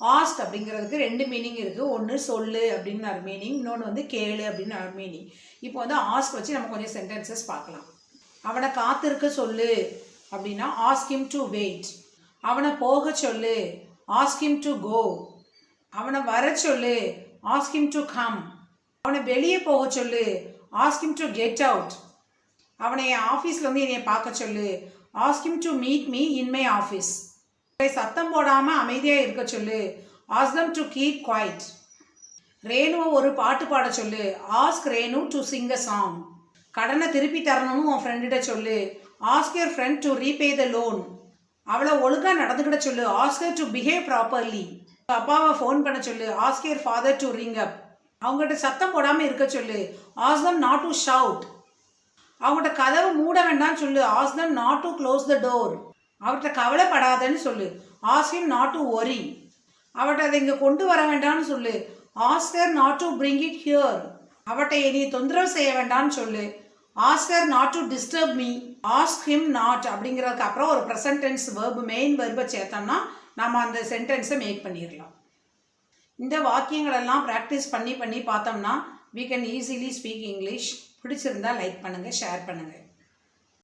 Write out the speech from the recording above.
Ask அப்படிங்கிறதுக்கு ரெண்டு meaning இருக்குது. ஒன்று சொல்லு அப்படின்னு ஒரு மீனிங், இன்னொன்று வந்து கேளு அப்படின்னு ஒரு மீனிங். இப்போ வந்து ஆஸ்க் வச்சு நம்ம கொஞ்சம் சென்டென்சஸ் பார்க்கலாம். அவனை காத்திருக்க சொல்லு அப்படின்னா ஆஸ்க் ஹிம் டு வெயிட். அவனை போக சொல்லு, ஆஸ்க் ஹிம் டு கோ. அவனை வர சொல்லு, ஆஸ்க் ஹிம் டு கம். அவனை வெளியே போக சொல்லு, ask him to get out. அவனை என் ஆஃபீஸில் வந்து என்னை பார்க்க சொல்லு, ask him to meet me in my office. சத்தம் போடாமல் அமைதியாக இருக்க சொல்லு, ask them to keep quiet. ரேணுவை ஒரு பாட்டு பாட சொல்லு, ask Renu to sing a song. கடனை திருப்பி தரணும்னு உன் ஃப்ரெண்டிட்ட சொல்லு, ask your friend to repay the loan. அவளை ஒழுங்காக நடந்துக்கிட சொல்லு, ask her to behave properly. அப்பாவை ஃபோன் பண்ண சொல்லு, ask your father to ring up. அவங்ககிட்ட சத்தம் போடாமல் இருக்க சொல்லு, ask them not to shout. அவங்ககிட்ட கதவை மூட வேண்டாம்னு சொல்லு, ask them not to close the door. அவர்கிட்ட கவலைப்படாதன்னு சொல்லு, ask him not to worry. அவர்கிட்ட அதை இங்கே கொண்டு வர வேண்டாம்னு சொல்லு, ask her not to bring it here. அவர்கிட்ட என்னை தொந்தரவு செய்ய வேண்டாம்னு சொல்லு, ask her not to disturb me. Ask him not அப்படிங்கிறதுக்கு அப்புறம் ஒரு ப்ரெசன்ட் டென்ஸ் வெர்பு, மெயின் வெர்பை சேர்த்தோம்னா நம்ம அந்த சென்டென்ஸை மேக் பண்ணிடலாம். இந்த வாக்கியங்களெல்லாம் ப்ராக்டிஸ் பண்ணி பார்த்தோம்னா we can easily speak English. பிடிச்சிருந்தா லைக் பண்ணுங்கள், ஷேர் பண்ணுங்கள்.